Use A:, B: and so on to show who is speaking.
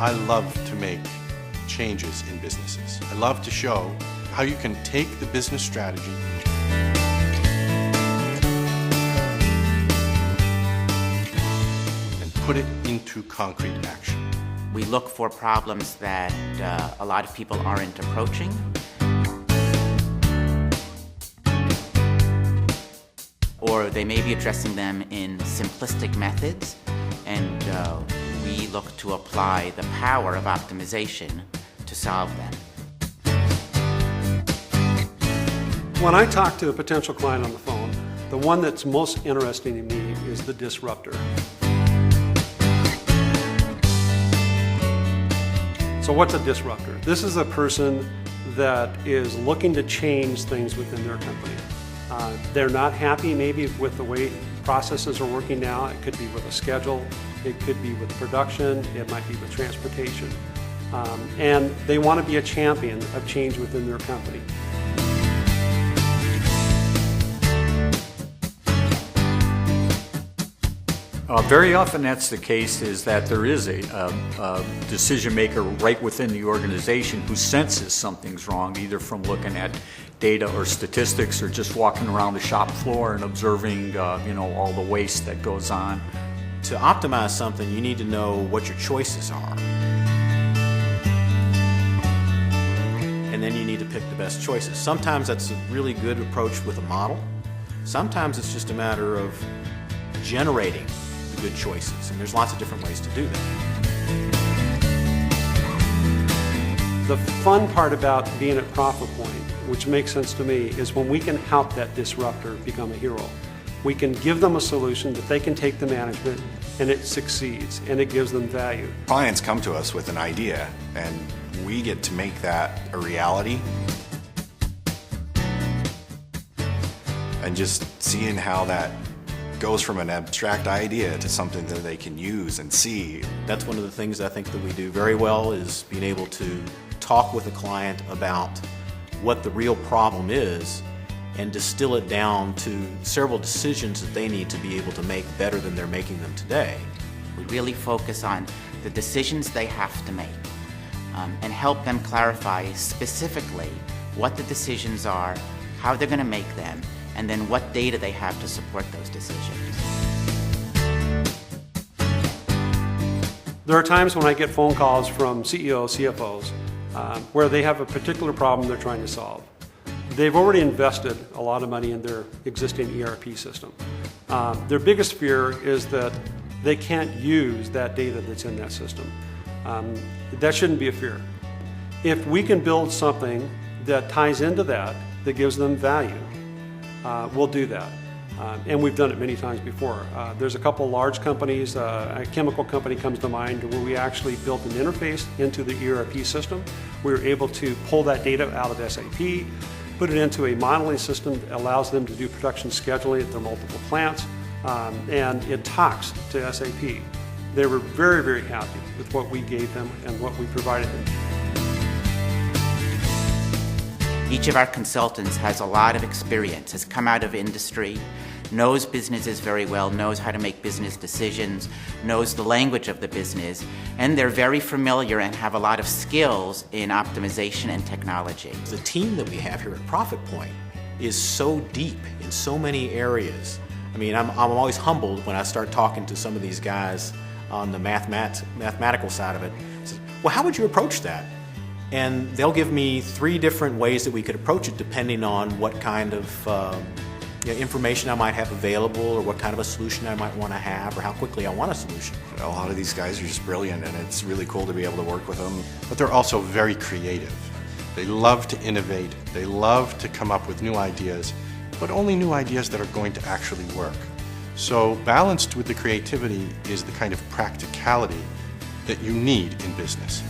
A: I love to make changes in businesses. I love to show how you can take the business strategy and put it into concrete action.
B: We look for problems that a lot of people aren't approaching. Or they may be addressing them in simplistic methods, and we look to apply the power of optimization to solve them.
C: When I talk to a potential client on the phone, the one that's most interesting to me is the disruptor. So what's a disruptor? This is a person that is looking to change things within their company. They're not happy maybe with the way processes are working now. It could be with a schedule, it could be with production, it might be with transportation. And they want to be a champion of change within their company.
D: Very often that's the case, is that there is a decision maker right within the organization who senses something's wrong, either from looking at data or statistics or just walking around the shop floor and observing all the waste that goes on.
E: To optimize something, you need to know what your choices are. And then you need to pick the best choices. Sometimes that's a really good approach with a model. Sometimes it's just a matter of generating the good choices, and there's lots of different ways to do that.
C: The fun part about being at Profit Point, which makes sense to me, is when we can help that disruptor become a hero. We can give them a solution that they can take to management, and it succeeds, and it gives them value.
F: Clients come to us with an idea, and we get to make that a reality. And just seeing how that goes from an abstract idea to something that they can use and see.
E: That's one of the things I think that we do very well, is being able to talk with a client about what the real problem is and distill it down to several decisions that they need to be able to make better than they're making them today.
B: We really focus on the decisions they have to make and help them clarify specifically what the decisions are, how they're going to make them, and then what data they have to support those decisions.
C: There are times when I get phone calls from CEOs, CFOs, where they have a particular problem they're trying to solve. They've already invested a lot of money in their existing ERP system. Their biggest fear is that they can't use that data that's in that system. That shouldn't be a fear. If we can build something that ties into that gives them value, we'll do that. And we've done it many times before. There's a couple large companies, a chemical company comes to mind, where we actually built an interface into the ERP system. We were able to pull that data out of SAP, put it into a modeling system that allows them to do production scheduling at their multiple plants, and it talks to SAP. They were very, very happy with what we gave them and what we provided them.
B: Each of our consultants has a lot of experience, has come out of industry, knows businesses very well, knows how to make business decisions, knows the language of the business, and they're very familiar and have a lot of skills in optimization and technology.
E: The team that we have here at Profit Point is so deep in so many areas. I mean, I'm always humbled when I start talking to some of these guys on the mathematical side of it. I say, well, how would you approach that? And they'll give me 3 different ways that we could approach it, depending on what kind of information I might have available, or what kind of a solution I might want to have, or how quickly I want a solution.
F: A lot of these guys are just brilliant, and it's really cool to be able to work with them.
A: But they're also very creative. They love to innovate. They love to come up with new ideas, but only new ideas that are going to actually work. So balanced with the creativity is the kind of practicality that you need in business.